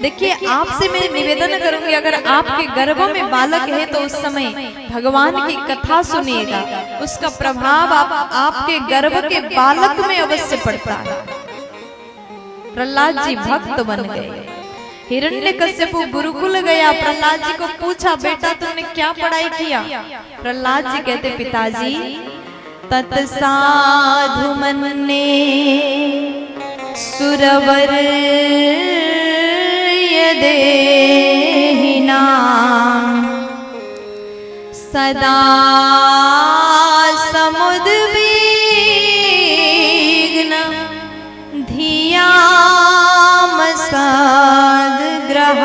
देखिए, आपसे मैं निवेदन करूंगी, अगर आपके गर्भ में बालक है तो उस समय भगवान की कथा सुनिएगा, उसका प्रभाव आपके गर्भ के बालक में अवश्य पड़ता है। प्रहलाद जी भक्त बन गए। हिरण्यकश्यपु गुरुकुल गया, प्रहलाद जी को पूछा, बेटा तुमने क्या पढ़ाई किया? प्रहलाद जी कहते, पिताजी तत्साधु मन्ने सुरवर यदेहिना सदा समुद्विग्न धियाम सद्ग्रहात्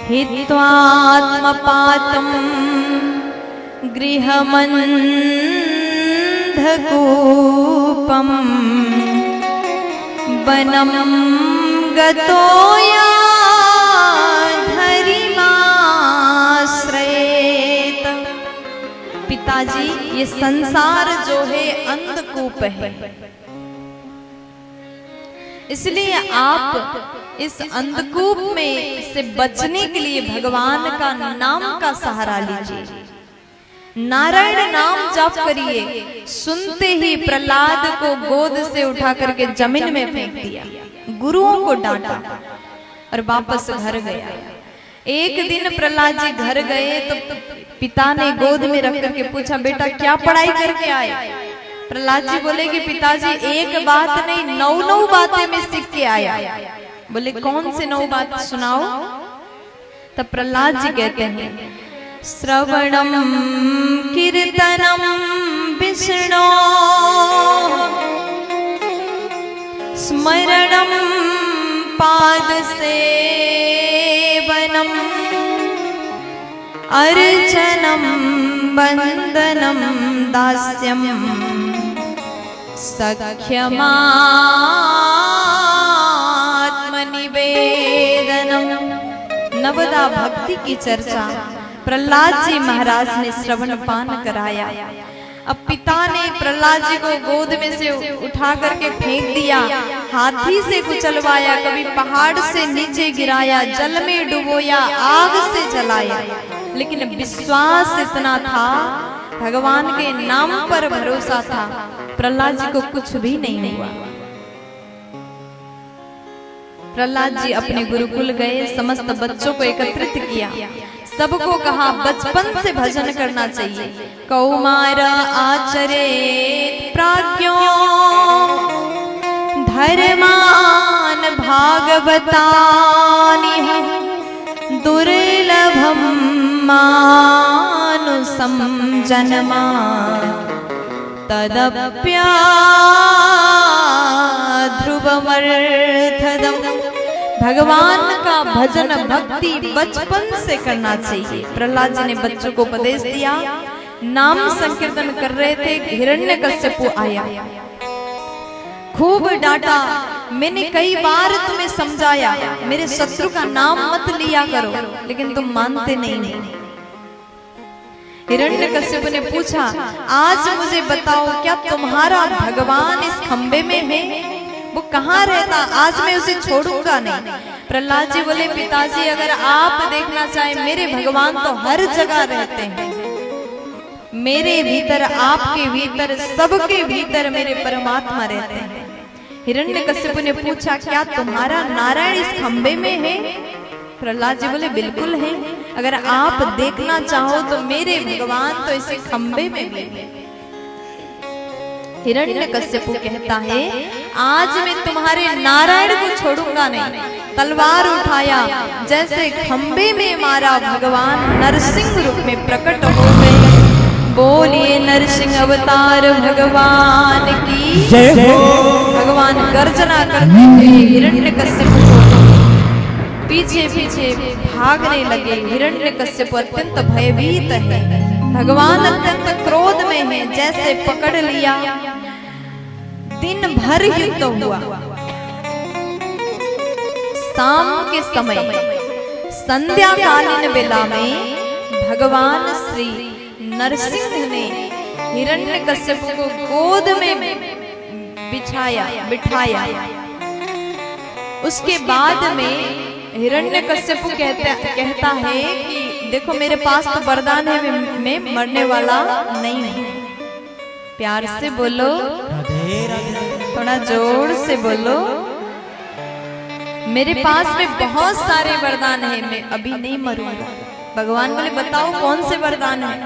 हित्वात्मपातं गृहमन्धकूपम् वनं गतो याधरिमाश्रयेत। पिताजी, ये संसार जो है अंधकूप है, इसलिए आप इस अंधकूप में से बचने के लिए भगवान का नाम का सहारा लीजिए, नारायण नाम जप करिए। सुनते ही प्रहलाद को गोद से उठा करके जमीन में फेंक दिया, गुरुओं को डांटा और वापस घर गया। एक दिन प्रहलाद जी घर गए तो पिता ने गोद में रख करके पूछा, बेटा क्या पढ़ाई करके आए? प्रहलाद जी बोले कि पिताजी एक बात नहीं, 9 बातें मैं सीख के आया। बोले कौन से 9 बात सुनाओ? तब प्रहलाद जी कहते हैं, श्रवणम कीर्तनम विष्णो स्मरणम पाद सेवनम अर्चनम वंदनम दास्यम सख्यमात्मनिवेदनम। नवदा भक्ति की चर्चा प्रहलाद जी महाराज ने श्रवण पान कराया। अब पिता ने प्रहलाद जी को गोद में से उठा करके फेंक दिया, हाथी से कुचलवाया, कभी पहाड़ से नीचे गिराया, जल में डुबोया, आग से जलाया, लेकिन विश्वास इतना था, भगवान के नाम पर भरोसा था, प्रहलाद जी को कुछ भी नहीं हुआ। प्रहलाद जी अपने गुरुकुल गए, समस्त बच्चों को एकत्रित किया, सबको कहा बचपन से भजन करना चाहिए। कौमार आचरेत प्राज्ञो धर्मान भागवतानिह दुर्लभम मानुषं जन्मा तदप्याध्रुवमर्थदम्। भगवान का भजन भक्ति बचपन से करना चाहिए। प्रहलाद जी ने बच्चों को उपदेश दिया, नाम संकीर्तन कर रहे थे, हिरण्यकश्यपु आया, खूब डांटा, मैंने कई बार तुम्हें समझाया मेरे शत्रु का नाम मत लिया करो, लेकिन तुम मानते नहीं। हिरण्यकश्यप ने पूछा, आज मुझे बताओ क्या तुम्हारा भगवान इस खंबे में है? वो कहाँ रहता? आज मैं उसे छोड़ूंगा नहीं। प्रहलाद जी बोले, पिताजी अगर आप देखना चाहें, मेरे भगवान तो हर जगह रहते हैं, मेरे भीतर, आपके भीतर, सबके भीतर मेरे परमात्मा रहते हैं। हिरण्यकश्यप ने पूछा, क्या तुम्हारा नारायण इस खंबे में है? प्रहलाद जी बोले, बिल्कुल है, अगर आप देखना चाहो तो मेरे भगवान तो इस खंबे में भी है। हिरण्यकश्यपु कहता है, आज मैं तुम्हारे नारायण को छोड़ूंगा नहीं। तलवार उठाया, जैसे खंबे में मारा, भगवान नरसिंह रूप में प्रकट हो गए। बोलिए नरसिंह अवतार भगवान की जय हो। भगवान गर्जना करते हुए हिरण्यकश्यपु पीछे पीछे भागने लगे। हिरण्यकश्यप अत्यंत भयभीत है, भगवान अत्यंत क्रोध में है, जैसे पकड़ लिया। दिन भर युद्ध हुआ। शाम के समय संध्या कालीन बेला में भगवान श्री नरसिंह ने हिरण्यकश्यप को गोद में बिठाया उसके बाद में हिरण्यकश्यप कहता है कि देखो मेरे पास तो वरदान है, मैं मरने वाला नहीं हूं। प्यार से बोलो, थोड़ा जोर से बोलो। मेरे पास में बहुत सारे वरदान है, मैं अभी नहीं मरूंगा। भगवान बोले बताओ कौन से वरदान है।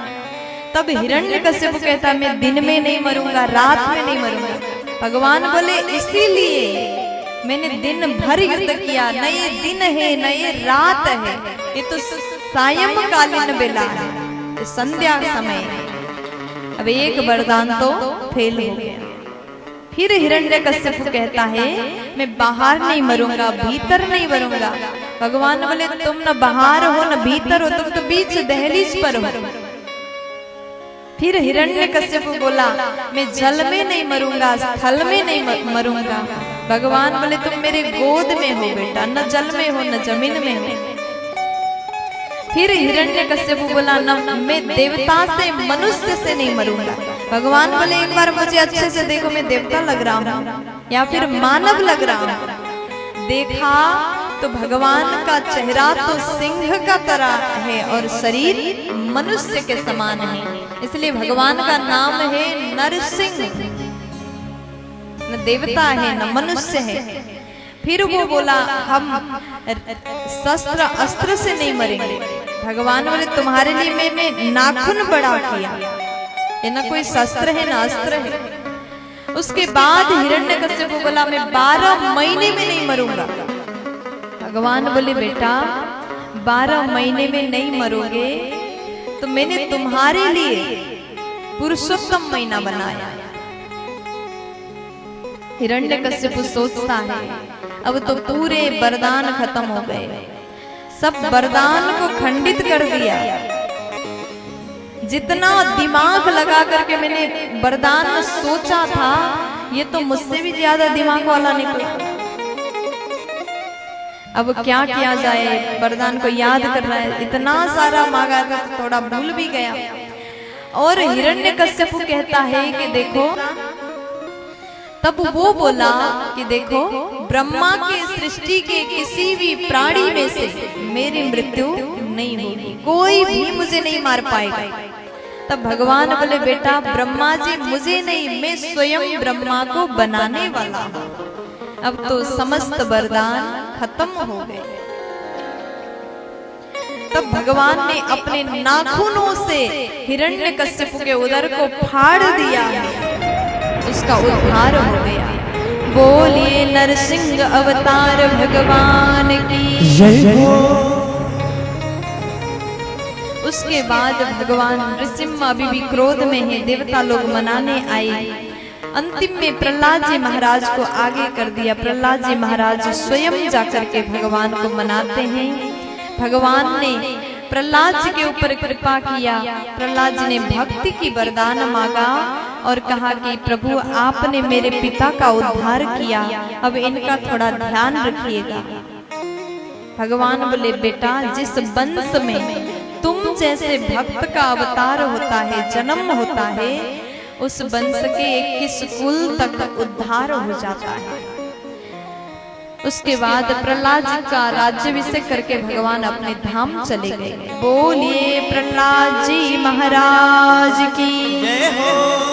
तब हिरण्यकश्यप कहता मैं दिन में नहीं मरूंगा, रात में नहीं मरूंगा। भगवान बोले इसीलिए मैंने दिन भर युद्ध किया, न ये दिन है न ये रात है, ये तो सायंकालीन बेला है, संध्या समय है। अब एक वरदान तो फेल हो गया। फिर हिरण्यकश्यप कहता है मैं बाहर नहीं मरूंगा, भीतर नहीं मरूंगा। भगवान बोले तुम न बाहर हो न भीतर हो, तुम तो बीच दहलीज पर हो। फिर हिरण्यकश्यप बोला मैं जल में नहीं मरूंगा, स्थल में नहीं मरूंगा। भगवान बोले तुम मेरे गोद में हो बेटा, न जल में हो न जमीन में हो। फिर हिरण्यकश्यप बोला न मैं देवता से मनुष्य से नहीं मरूंगा। भगवान बोले एक बार मुझे अच्छे से देखो, मैं देवता लग रहा हूँ या फिर मानव लग रहा हूँ। देखा तो भगवान का चेहरा तो सिंह का तरह है और शरीर मनुष्य के समान है, इसलिए भगवान का नाम है नरसिंह। न देवता है न मनुष्य है। फिर वो बोला हम शस्त्र अस्त्र से नहीं मरेंगे। भगवान बोले तुम्हारे लिए मैंने नाखून बड़ा किया, ये ना कोई शस्त्र है ना अस्त्र है। उसके बाद हिरण्यकश्यप बोला मैं 12 महीने में नहीं मरूंगा। भगवान बोले बेटा 12 महीने में नहीं मरोगे तो मैंने तुम्हारे लिए पुरुषोत्तम महीना बनाया। हिरण्यकश्यप सोचता है अब तो पूरे वरदान खत्म हो गए, सब वरदान को खंडित कर दिया। जितना दिमाग लगा करके मैंने वरदान सोचा था, ये तो मुझसे भी ज्यादा दिमाग वाला निकला। अब क्या किया जाए, वरदान को याद कर रहा है, इतना सारा मांगा था तो थोड़ा भूल भी गया। और हिरण्यकश्यप कहता है कि देखो, तब वो बोला कि देखो ब्रह्मा के सृष्टि के किसी भी प्राणी में से मेरी मृत्यु नहीं होगी, कोई भी मुझे नहीं मार पाएगा। तब भगवान बोले बेटा ब्रह्मा जी मुझे नहीं, मैं स्वयं ब्रह्मा को बनाने वाला हूँ। अब तो समस्त वरदान खत्म हो गए। तब भगवान ने अपने नाखूनों से हिरण्यकश्यप के उदर को फाड़ दिया, उसका उद्धार हो गया। बोलिए नरसिंह अवतार भगवान की जय हो। उसके बाद भगवान नृसिंह अभी भी क्रोध में है, देवता लोग मनाने आए। अंतिम में प्रहलाद जी महाराज को आगे कर दिया। प्रहलाद जी महाराज स्वयं जाकर के भगवान को मनाते हैं। भगवान ने प्रहलाद जी के ऊपर कृपा किया। प्रहलाद जी ने भक्ति की वरदान मांगा और कहा कि प्रभु आपने मेरे पिता का उद्धार किया, अब इनका थोड़ा ध्यान रखिएगा। भगवान बोले बेटा जिस वंश में तुम जैसे भक्त का अवतार होता है, जन्म होता है, उस वंश के 21 कुल तक उद्धार हो जाता है। उसके बाद प्रहलाद जी का राज्याभिषेक करके भगवान अपने धाम चले गए। बोलिए प्रहलाद जी महाराज की जय हो।